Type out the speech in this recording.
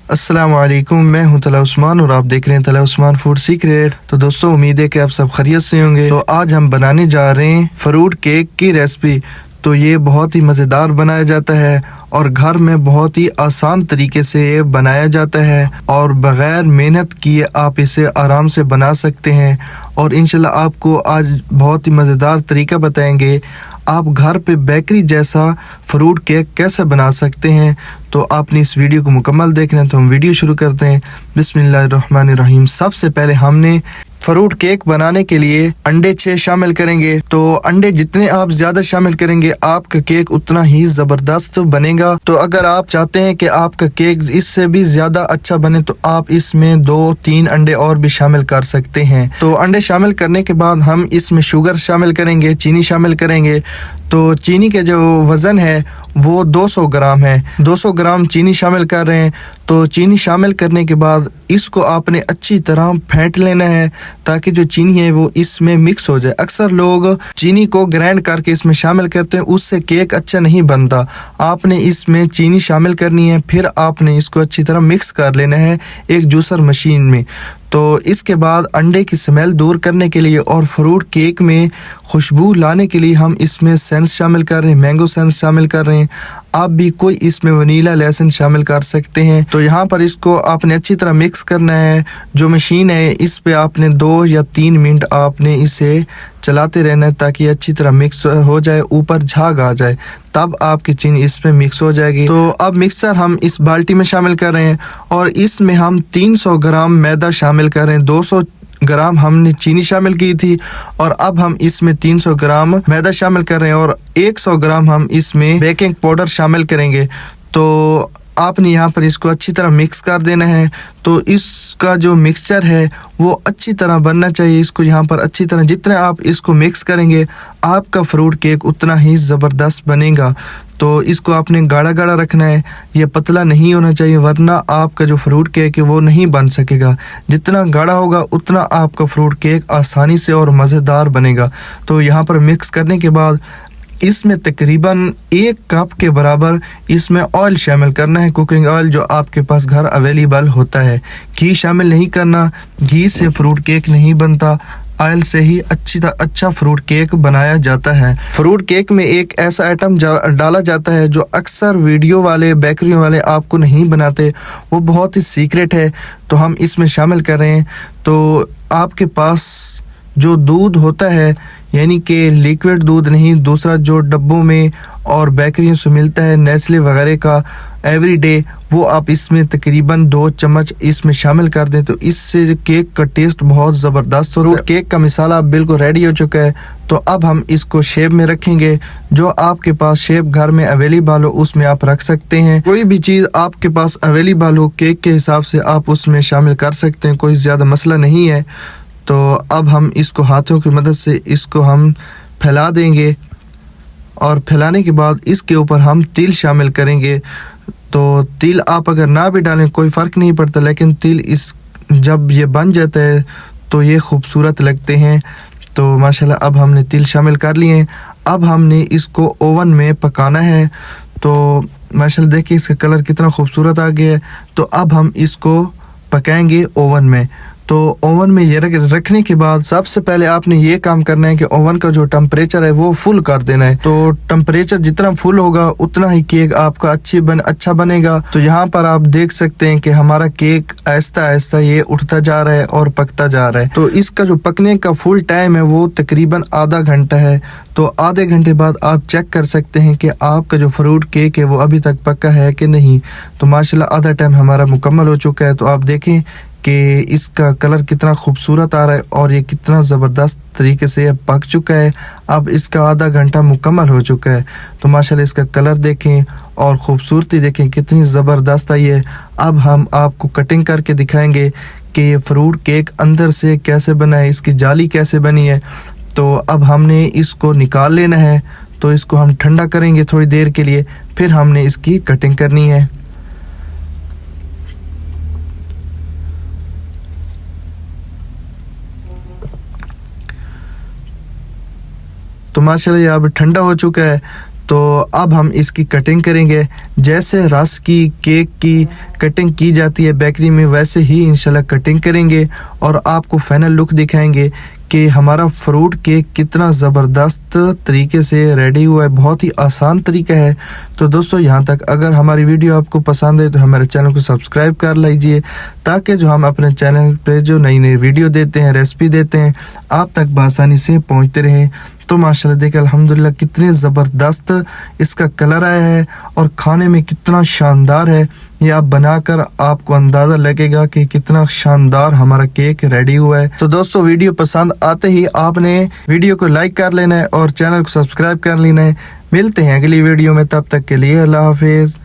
अस्सलाम वालेकुम, मैं हूं तला उस्मान और आप देख रहे हैं तला उस्मान फूड सीक्रेट। तो दोस्तों, उम्मीद है कि आप सब खैरियत से होंगे। तो आज हम बनाने जा रहे हैं फ्रूट केक की रेसिपी। तो ये बहुत ही मज़ेदार बनाया जाता है और घर में बहुत ही आसान तरीके से ये बनाया जाता है और बग़ैर मेहनत किए आप इसे आराम से बना सकते हैं। और इंशाल्लाह आपको आज बहुत ही मज़ेदार तरीका बताएंगे आप घर पे बेकरी जैसा फ्रूट केक कैसे बना सकते हैं। तो आपने इस वीडियो को मुकम्मल देखना है, तो हम वीडियो शुरू करते हैं। बिस्मिल्लाहिर्रहमानिर्रहीम। सबसे पहले हमने फ्रूट केक बनाने के लिए अंडे 6 शामिल करेंगे। तो अंडे जितने आप ज़्यादा शामिल करेंगे आपका केक उतना ही ज़बरदस्त बनेगा। तो अगर आप चाहते हैं कि आपका केक इससे भी ज़्यादा अच्छा बने तो आप इसमें 2-3 अंडे और भी शामिल कर सकते हैं। तो अंडे शामिल करने के बाद हम इसमें शुगर शामिल करेंगे, चीनी शामिल करेंगे। तो चीनी के जो वज़न है वो 200 ग्राम है। 200 ग्राम चीनी शामिल कर रहे हैं। तो चीनी शामिल करने के बाद इसको आपने अच्छी तरह फेंट लेना है ताकि जो चीनी है वो इसमें मिक्स हो जाए। अक्सर लोग चीनी को ग्राइंड करके इसमें शामिल करते हैं, उससे केक अच्छा नहीं बनता। आपने इसमें चीनी शामिल करनी है, फिर आपने इसको अच्छी तरह मिक्स कर लेना है एक जूसर मशीन में। तो इसके बाद अंडे की स्मेल दूर करने के लिए और फ्रूट केक में खुशबू लाने के लिए हम इसमें सेंस शामिल कर रहे हैं, मैंगो सेंस शामिल कर रहे हैं। आप भी कोई इसमें वनीला लेसन शामिल कर सकते हैं। तो यहाँ पर इसको आपने अच्छी तरह मिक्स करना है। जो मशीन है इस पे आपने 2 या 3 मिनट आपने इसे चलाते रहना है ताकि अच्छी तरह मिक्स हो जाए, ऊपर झाग आ जाए, तब आपकी चीनी इसमें मिक्स हो जाएगी। तो अब मिक्सर हम इस बाल्टी में शामिल कर रहे हैं और इसमें हम 300 ग्राम मैदा शामिल कर रहे हैं। 200 ग्राम हमने चीनी शामिल की थी और अब हम इसमें 300 ग्राम मैदा शामिल कर रहे हैं और 100 ग्राम हम इसमें बेकिंग पाउडर शामिल करेंगे। तो आपने यहाँ पर इसको अच्छी तरह मिक्स कर देना है। तो इसका जो मिक्सचर है वो अच्छी तरह बनना चाहिए। इसको यहाँ पर अच्छी तरह जितना आप इसको मिक्स करेंगे आपका फ्रूट केक उतना ही ज़बरदस्त बनेगा। तो इसको आपने गाढ़ा गाढ़ा रखना है, ये पतला नहीं होना चाहिए, वरना आपका जो फ्रूट केक है वो नहीं बन सकेगा। जितना गाढ़ा होगा उतना आपका फ्रूट केक आसानी से और मज़ेदार बनेगा। तो यहाँ पर मिक्स करने के बाद इसमें तकरीबन 1 कप के बराबर इसमें ऑयल शामिल करना है, कुकिंग ऑयल जो आपके पास घर अवेलेबल होता है। घी शामिल नहीं करना, घी से फ्रूट केक नहीं बनता, ऑयल से ही अच्छा फ्रूट केक बनाया जाता है। फ्रूट केक में एक ऐसा आइटम डाला जाता है जो अक्सर वीडियो वाले बेकरियों वाले आपको नहीं बनाते, वो बहुत ही सीक्रेट है। तो हम इसमें शामिल कर रहे हैं। तो आपके पास जो दूध होता है, यानी कि लिक्विड दूध नहीं, दूसरा जो डब्बों में और बेकरियों से मिलता है नेस्ले वगैरह का एवरीडे, वो आप इसमें तकरीबन 2 चम्मच इसमें शामिल कर दें। तो इससे केक का टेस्ट बहुत ज़बरदस्त होता है। केक का मसाला बिल्कुल रेडी हो चुका है। तो अब हम इसको शेप में रखेंगे। जो आपके पास शेप घर में अवेलेबल हो उसमें आप रख सकते हैं। कोई भी चीज़ आपके पास अवेलेबल हो केक के हिसाब से आप उसमें शामिल कर सकते हैं, कोई ज़्यादा मसला नहीं है। तो अब हम इसको हाथों की मदद से इसको हम फैला देंगे और फैलाने के बाद इसके ऊपर हम तिल शामिल करेंगे। तो तिल आप अगर ना भी डालें कोई फ़र्क नहीं पड़ता, लेकिन तिल इस जब ये बन जाता है तो ये खूबसूरत लगते हैं। तो माशाल्लाह अब हमने तिल शामिल कर लिए हैं। अब हमने इसको ओवन में पकाना है। तो माशाल्लाह देखिए इसका कलर कितना खूबसूरत आ गया है। तो अब हम इसको पकाएंगे ओवन में। तो ओवन में ये रखने के बाद सबसे पहले आपने ये काम करना है कि ओवन का जो टेम्परेचर है वो फुल कर देना है। तो टेम्परेचर जितना फुल होगा उतना ही केक आपका अच्छा बनेगा। तो यहाँ पर आप देख सकते हैं कि हमारा केक आहिस्ता आहिस्ता ये उठता जा रहा है और पकता जा रहा है। तो इसका जो पकने का फुल टाइम है वो तकरीबन आधा घंटा है। तो आधे घंटे बाद आप चेक कर सकते हैं कि आपका जो फ्रूट केक है वो अभी तक पका है कि नहीं। तो माशाल्लाह आधा टाइम हमारा मुकम्मल हो चुका है। तो आप देखें कि इसका कलर कितना खूबसूरत आ रहा है और ये कितना ज़बरदस्त तरीके से ये पक चुका है। अब इसका आधा घंटा मुकम्मल हो चुका है। तो माशाल्लाह इसका कलर देखें और ख़ूबसूरती देखें कितनी ज़बरदस्त आई है। अब हम आपको कटिंग करके दिखाएंगे कि ये फ्रूट केक अंदर से कैसे बना है, इसकी जाली कैसे बनी है। तो अब हमने इसको निकाल लेना है। तो इसको हम ठंडा करेंगे थोड़ी देर के लिए, फिर हमने इसकी कटिंग करनी है। तो माशाल्लाह ये अब ठंडा हो चुका है। तो अब हम इसकी कटिंग करेंगे। जैसे रस की केक की कटिंग की जाती है बेकरी में, वैसे ही इंशाल्लाह कटिंग करेंगे और आपको फाइनल लुक दिखाएंगे कि हमारा फ्रूट केक कितना ज़बरदस्त तरीके से रेडी हुआ है। बहुत ही आसान तरीका है। तो दोस्तों, यहाँ तक अगर हमारी वीडियो आपको पसंद है तो हमारे चैनल को सब्सक्राइब कर लीजिए, ताकि जो हम अपने चैनल पे जो नई नई वीडियो देते हैं, रेसिपी देते हैं, आप तक बआसानी से पहुँचते रहें। तो माशाल्लाह देखिए अल्हम्दुलिल्लाह कितनी ज़बरदस्त इसका कलर आया है और खाने में कितना शानदार है। ये आप बनाकर आपको अंदाज़ा लगेगा कि कितना शानदार हमारा केक रेडी हुआ है। तो दोस्तों, वीडियो पसंद आते ही आपने वीडियो को लाइक कर लेना है और चैनल को सब्सक्राइब कर लेना है। मिलते हैं अगली वीडियो में, तब तक के लिए अल्लाह हाफिज़।